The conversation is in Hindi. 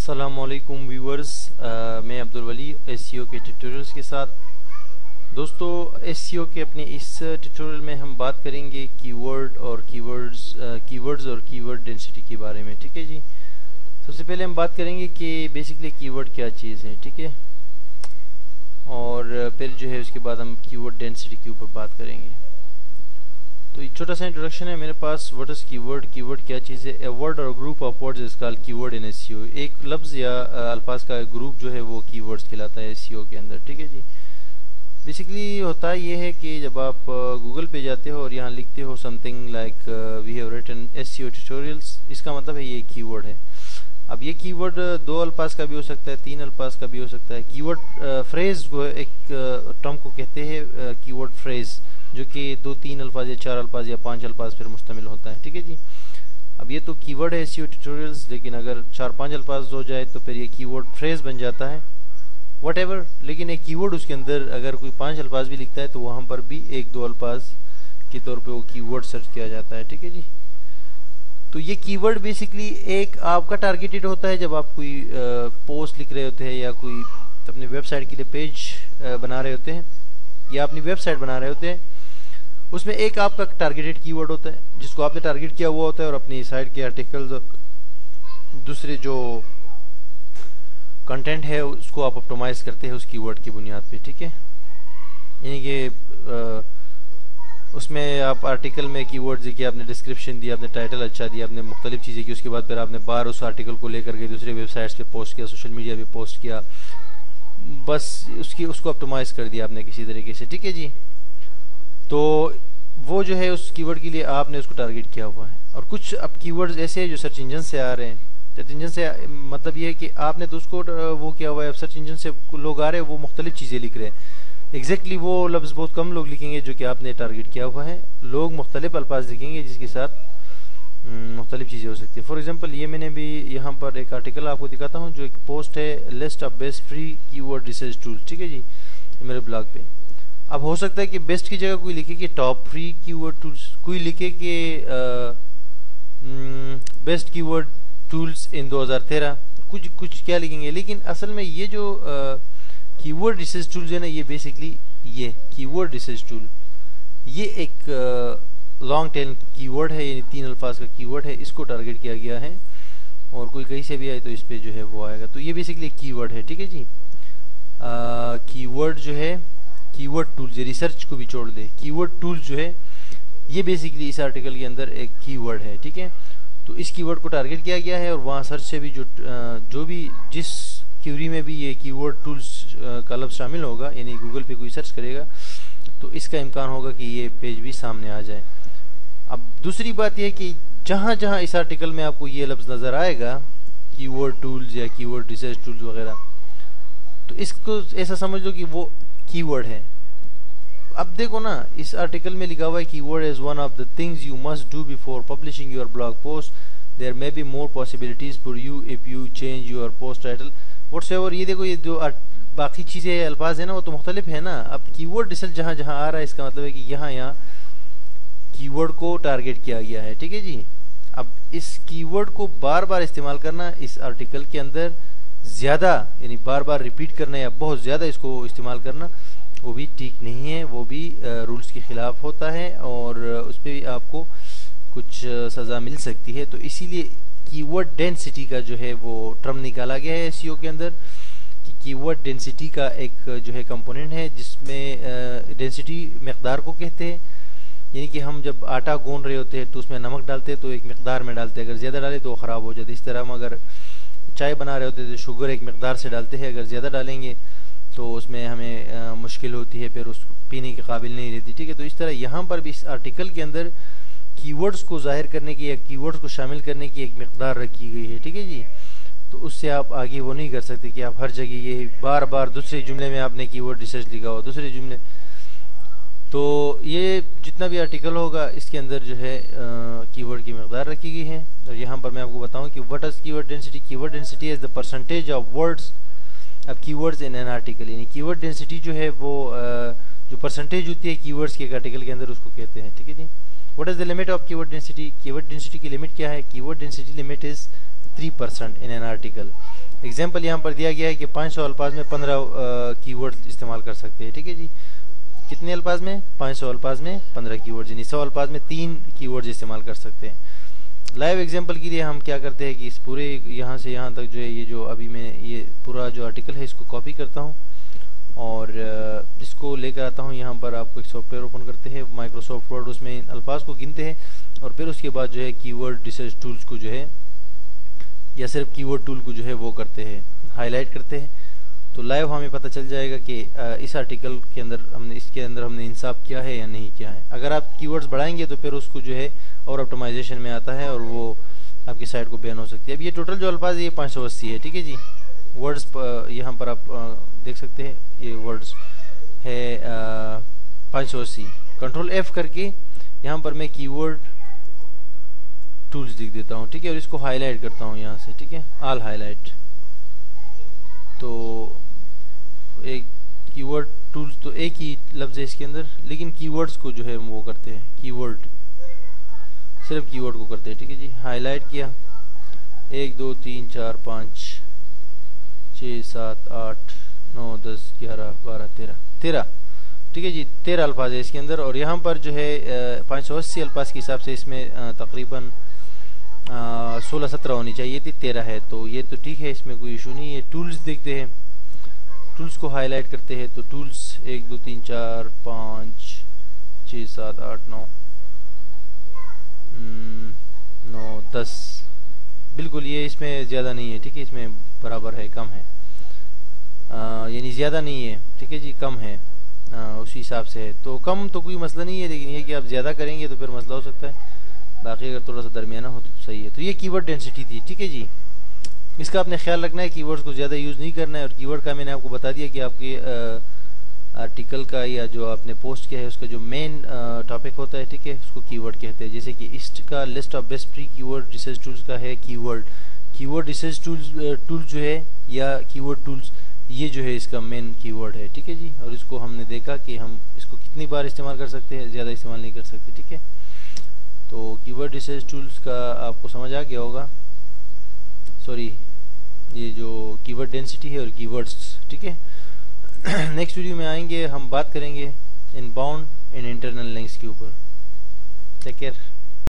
अस्सलामुअलैकुम व्यूअर्स, मैं अब्दुल वली एसईओ के ट्यूटोरियल्स के साथ। दोस्तों, एसईओ के अपने इस ट्यूटोरियल में हम बात करेंगे कीवर्ड्स और कीवर्ड डेंसिटी के बारे में। ठीक है जी। सबसे पहले हम बात करेंगे कि बेसिकली कीवर्ड क्या चीज़ है। ठीक है, और फिर जो है उसके बाद हम कीवर्ड डेंसिटी के ऊपर बात करेंगे। तो ये छोटा सा इंट्रोडक्शन है मेरे पास। What is keyword? कीवर्ड क्या चीज़ है? A word or group of words is called keyword in SEO. एक लफ्ज़ या अल्फाज का ग्रुप जो है वो कीवर्ड्स कहलाता है एसईओ के अंदर। ठीक है जी। बेसिकली होता ये है कि जब आप गूगल पे जाते हो और यहाँ लिखते हो something like we have written SEO tutorials, इसका मतलब है ये कीवर्ड है। अब ये कीवर्ड दो अल्फाज का भी हो सकता है, तीन अल्फाज का भी हो सकता है। कीवर्ड फ्रेज को एक टर्म को कहते हैं कीवर्ड फ्रेज, जो कि 2, 3 अल्फाज या 4 अल्फाज या 5 अल्फाज पर मुश्तमिल होता है। ठीक है जी। अब ये तो कीवर्ड है एसईओ ट्यूटोरियल्स, लेकिन अगर 4-5 अल्फाज हो जाए तो फिर ये कीवर्ड फ्रेज बन जाता है, व्हाटएवर। लेकिन एक कीवर्ड उसके अंदर अगर कोई 5 अल्फाज भी लिखता है तो वहां पर भी 1-2 अल्फाज के तौर पे वो कीवर्ड सर्च किया जाता है। ठीक है जी। तो ये कीवर्ड बेसिकली एक आपका टारगेटेड होता है जब आप कोई पोस्ट लिख रहे होते हैं या कोई अपने वेबसाइट के लिए पेज बना रहे होते हैं या अपनी वेबसाइट बना रहे होते हैं। उसमें एक आपका टारगेटेड कीवर्ड होता है जिसको आपने टारगेट किया हुआ होता है, और अपनी साइट के आर्टिकल्स दूसरे जो कंटेंट है उसको आप ऑप्टिमाइज करते हैं उस कीवर्ड की बुनियाद पे। ठीक है, यानी कि उसमें आप आर्टिकल में कीवर्ड्स देखिए, आपने डिस्क्रिप्शन दिया, आपने टाइटल अच्छा दिया, आपने मुख्तलिफ चीज़ें की, उसके बाद फिर आपने बार उस आर्टिकल को लेकर के दूसरे वेबसाइट्स पे पोस्ट किया, सोशल मीडिया पे पोस्ट किया, बस उसको ऑप्टिमाइज कर दिया आपने किसी तरीके से। ठीक है जी। तो वो जो है उस कीवर्ड के लिए आपने उसको टारगेट किया हुआ है। और कुछ अब कीवर्ड्स ऐसे हैं जो सर्च इंजन से आ रहे हैं। सर्च इंजन से मतलब ये है कि आपने तो उसको वो किया हुआ है, सर्च इंजन से लोग आ रहे हैं, वो मुख्तलिफ चीज़ें लिख रहे हैं। एग्जैक्टली वो लफ्ज़ बहुत कम लोग लिखेंगे जो कि आपने टारगेट किया हुआ है। लोग मुख्तलिफ अल्फाज लिखेंगे जिसके साथ मुख्तलिफ चीज़ें हो सकती है। फॉर एग्जांपल ये मैंने भी यहाँ पर एक आर्टिकल आपको दिखाता हूँ जो एक पोस्ट है, list of best free keyword research tool. ठीक है जी, मेरे ब्लॉग पे। अब हो सकता है कि बेस्ट की जगह कोई लिखे कि टॉप फ्री कीवर्ड टूल्स, कोई लिखे कि बेस्ट कीवर्ड टूल्स इन 2013, कुछ क्या लिखेंगे। लेकिन असल में ये जो कीवर्ड रिसर्च टूल्स है ना, ये बेसिकली ये कीवर्ड रिसर्च टूल ये एक लॉन्ग टेल कीवर्ड है, यानी 3 अल्फाज का कीवर्ड है। इसको टारगेट किया गया है और कोई कहीं से भी आए तो इस पे जो है वो आएगा। तो ये बेसिकली कीवर्ड है। ठीक है जी। कीवर्ड जो है कीवर्ड टूल्स, रिसर्च को भी छोड़ दे, कीवर्ड टूल्स जो है ये बेसिकली इस आर्टिकल के अंदर एक कीवर्ड है। ठीक है, तो इस कीवर्ड को टारगेट किया गया है और वहाँ सर्च से भी जो भी जिस क्यूरी में भी ये कीवर्ड टूल्स का लफ्ज़ शामिल होगा, यानी गूगल पे कोई सर्च करेगा तो इसका इम्कान होगा कि ये पेज भी सामने आ जाए। अब दूसरी बात यह है कि जहाँ जहाँ इस आर्टिकल में आपको ये लफ्ज़ नज़र आएगा, कीवर्ड टूल्स या कीवर्ड रिसर्च टूल्स वगैरह, तो इसको ऐसा समझ लो कि वो कीवर्ड है। अब देखो ना, इस आर्टिकल में लिखा हुआ है keyword is one of the things you must do before publishing your blog post, there may be more possibilities for you if you change your post title whatsoever. ये देखो, ये जो बाकी चीज़ें अल्फाज है ना वो तो मुख्तलिफ है ना। अब कीवर्ड रिसर्च जहाँ जहाँ आ रहा है इसका मतलब है कि यहाँ कीवर्ड को टारगेट किया गया है। ठीक है जी। अब इस कीवर्ड को बार बार इस्तेमाल करना इस आर्टिकल के अंदर ज़्यादा, यानी बार बार रिपीट करना या बहुत ज़्यादा इसको इस्तेमाल करना, वो भी ठीक नहीं है, वो भी रूल्स के ख़िलाफ़ होता है और उस पर भी आपको कुछ सज़ा मिल सकती है। तो इसीलिए कीवर्ड डेंसिटी का जो है वो टर्म निकाला गया है एसईओ के अंदर कि कीवर्ड डेंसिटी का एक जो है कंपोनेंट है, जिसमें डेंसिटी मकदार को कहते हैं। यानी कि हम जब आटा गूंद रहे होते हैं तो उसमें नमक डालते हैं तो एक मकदार में डालते हैं, अगर ज़्यादा डालें तो ख़राब हो जाता है। इस तरह हम अगर चाय बना रहे होते हैं तो शुगर एक मकदार से डालते हैं, अगर ज़्यादा डालेंगे तो उसमें हमें मुश्किल होती है, फिर उस पीने के काबिल नहीं रहती। ठीक है, तो इस तरह यहाँ पर भी इस आर्टिकल के अंदर कीवर्ड्स को जाहिर करने की या कीवर्ड्स को शामिल करने की एक मकदार रखी गई है। ठीक है जी। तो उससे आप आगे वो नहीं कर सकते कि आप हर जगह ये बार बार दूसरे जुमले में आपने कीवर्ड रिसर्च लिखा हो, दूसरे जुमले। तो ये जितना भी आर्टिकल होगा इसके अंदर जो है कीवर्ड की मकदार रखी गई है। और यहाँ पर मैं आपको बताऊँ कि what is keyword density? Keyword density is the percentage of words अब कीवर्ड्स इन एन आर्टिकल, यानी कीवर्ड डेंसिटी जो है वो जो परसेंटेज होती है कीवर्ड्स के आर्टिकल के अंदर, उसको कहते हैं। ठीक है जी। What is the limit of keyword density? Keyword density की लिमिट क्या है? Keyword density limit is 3% in an article. Example यहाँ पर दिया गया है कि 500 अल्फाज में 15 कीवर्ड इस्तेमाल कर सकते हैं, ठीक है जी। कितने अल्फाज में? 500 अल्फाज में 15 कीवर्ड, यानी 100 अल्फाज में 3 कीवर्ड इस्तेमाल कर सकते हैं। लाइव एग्जाम्पल के लिए हम क्या करते हैं कि इस पूरे यहाँ से यहाँ तक जो है, ये जो अभी मैं ये पूरा जो आर्टिकल है इसको कॉपी करता हूँ और इसको लेकर आता हूँ यहाँ पर। आपको एक सॉफ्टवेयर ओपन करते हैं माइक्रोसॉफ्ट वर्ड, उसमें इन अल्फाज को गिनते हैं और फिर उसके बाद जो है कीवर्ड रिसर्च टूल्स को जो है, या सिर्फ कीवर्ड टूल को जो है वो करते हैं, हाईलाइट करते हैं। तो लाइव हमें पता चल जाएगा कि इस आर्टिकल के अंदर हमने इंसाफ किया है या नहीं किया है। अगर आप कीवर्ड्स बढ़ाएंगे तो फिर उसको जो है और ऑप्टिमाइजेशन में आता है और वो आपकी साइट को बैन हो सकती है। अब ये टोटल जो अल्फाज है ये 580 है, ठीक है जी। वर्ड्स यहाँ पर आप देख सकते हैं, ये वर्ड्स है 580। कंट्रोल F करके यहाँ पर मैं कीवर्ड टूल्स लिख देता हूँ, ठीक है, और इसको हाईलाइट करता हूँ यहाँ से, ठीक है, ऑल हाईलाइट। तो एक कीवर्ड टूल्स तो एक ही लफ्ज है इसके अंदर, लेकिन कीवर्ड्स को जो है वो करते हैं, कीवर्ड सिर्फ कीवर्ड को करते हैं, ठीक है जी। हाईलाइट किया, 1 2 3 4 5 6 7 8 9 10 11 12 13, ठीक है जी। 13 अल्फाज है इसके अंदर और यहाँ पर जो है 580 अल्फाज के हिसाब से इसमें तकरीबन 16-17 होनी चाहिए थी, 13 है, तो ये तो ठीक है, इसमें कोई इशू नहीं है। टूल्स देखते हैं, टूल्स को हाईलाइट करते हैं। तो टूल्स 1 2 3 4 5 6 7 8 9 9 10, बिल्कुल ये इसमें ज़्यादा नहीं है, ठीक है, इसमें बराबर है, कम है, यानी ज़्यादा नहीं है, ठीक है जी, कम है, उसी हिसाब से है। तो कम तो कोई मसला नहीं है, लेकिन ये कि आप ज़्यादा करेंगे तो फिर मसला हो सकता है। बाकी अगर थोड़ा सा दरमियाना हो तो सही है। तो ये कीवर्ड डेंसिटी थी, ठीक है जी। इसका आपने ख्याल रखना है, कीवर्ड्स को ज़्यादा यूज़ नहीं करना है। और कीवर्ड का मैंने आपको बता दिया कि आपके आर्टिकल का या जो आपने पोस्ट किया है उसका जो मेन टॉपिक होता है, ठीक है, उसको कीवर्ड कहते हैं। जैसे कि इस्ट का list of best free keyword research tools का है कीवर्ड रिसर्च टूल जो है या कीवर्ड टूल्स, ये जो है इसका मेन कीवर्ड है, ठीक है जी। और इसको हमने देखा कि हम इसको कितनी बार इस्तेमाल कर सकते हैं, ज़्यादा इस्तेमाल नहीं कर सकते, ठीक है। तो कीवर्ड रिसर्च टूल्स का आपको समझ आ गया होगा, सॉरी, ये जो कीवर्ड डेंसिटी है और कीवर्ड्स, ठीक है। नेक्स्ट वीडियो में आएंगे, हम बात करेंगे इनबाउंड एंड इंटरनल लिंक्स के ऊपर। Take care.